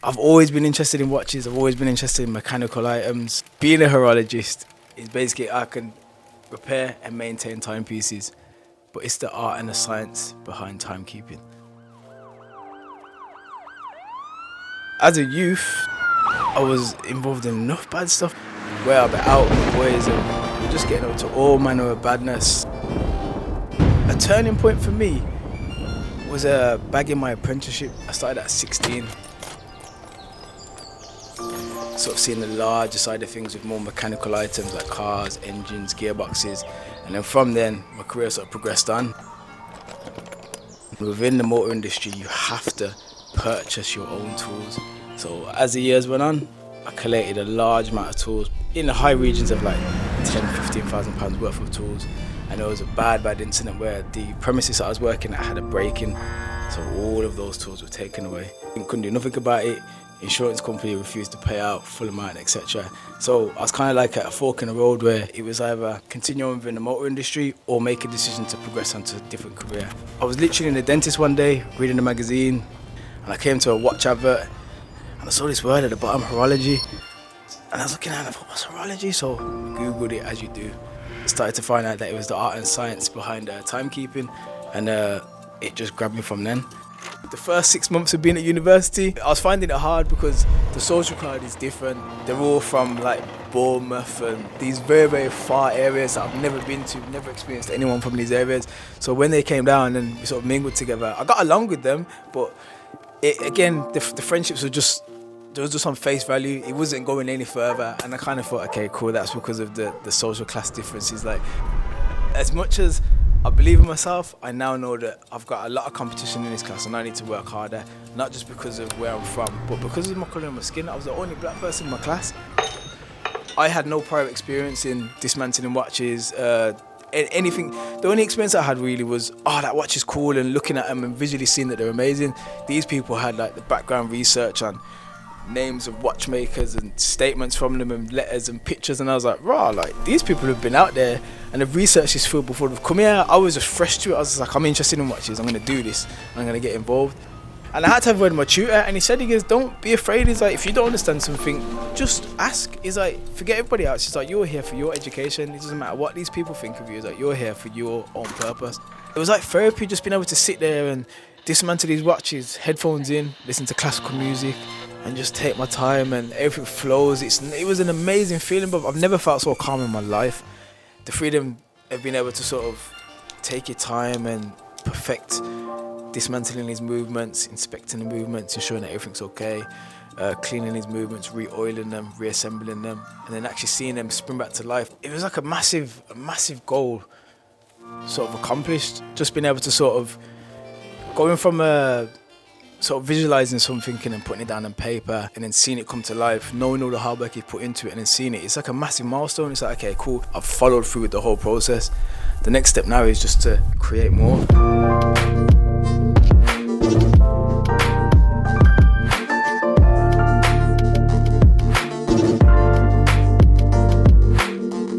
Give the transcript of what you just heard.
I've always been interested in watches. I've always been interested in mechanical items. Being a horologist is basically I can repair and maintain timepieces, but it's the art and the science behind timekeeping. As a youth, I was involved in enough bad stuff where I'd be out with the boys and we're just getting up to all manner of badness. A turning point for me was bagging my apprenticeship. I started at 16. Sort of seeing the larger side of things with more mechanical items like cars, engines, gearboxes, and then from then my career sort of progressed on. Within the motor industry you have to purchase your own tools. So as the years went on, I collated a large amount of tools in the high regions of like £10,000–15,000 worth of tools. And there was a bad incident where the premises that I was working at had a break-in, so all of those tools were taken away. I couldn't do nothing about it. Insurance company refused to pay out full amount, etc. So I was kind of like at a fork in the road where it was either continue on within the motor industry or make a decision to progress onto a different career. I was literally in the dentist one day reading a magazine and I came to a watch advert and I saw this word at the bottom, horology. And I was looking at it and I thought, what's horology? So I Googled it as you do. I started to find out that it was the art and science behind timekeeping, and it just grabbed me from then. The first 6 months of being at university, I was finding it hard because the social crowd is different. They're all from like Bournemouth and these very far areas that I've never been to, never experienced anyone from these areas. So when they came down and we sort of mingled together, I got along with them, but the friendships were just, there was just on face value. It wasn't going any further, and I kind of thought, okay, cool, that's because of the social class differences. Like, as much as I believe in myself, I now know that I've got a lot of competition in this class and I need to work harder, not just because of where I'm from, but because of my colour of my skin. I was the only black person in my class. I had no prior experience in dismantling watches, anything. The only experience I had really was, oh, that watch is cool, and looking at them and visually seeing that they're amazing. These people had like the background research on names of watchmakers and statements from them and letters and pictures, and I was like, rah, like these people have been out there and they've researched this field before they've come here. I was just fresh to it. I was just like, I'm interested in watches, I'm going to do this, I'm going to get involved. And I had to have a word with my tutor, and he said, he goes, don't be afraid. He's like, if you don't understand something, just ask. He's like, forget everybody else. He's like, you're here for your education. It doesn't matter what these people think of you. He's like, you're here for your own purpose. It was like therapy, just being able to sit there and dismantle these watches, headphones in, listen to classical music, and just take my time, and everything flows. It was an amazing feeling, but I've never felt so calm in my life. The freedom of being able to sort of take your time and perfect dismantling these movements, inspecting the movements, ensuring that everything's okay, cleaning these movements, re-oiling them, reassembling them, and then actually seeing them spring back to life. It was like a massive goal sort of accomplished. Just being able to sort of, going from sort of visualizing something and then putting it down on paper and then seeing it come to life, knowing all the hard work you put into it and then seeing it, it's like a massive milestone. It's like, okay, cool, I've followed through with the whole process. The next step now is just to create more.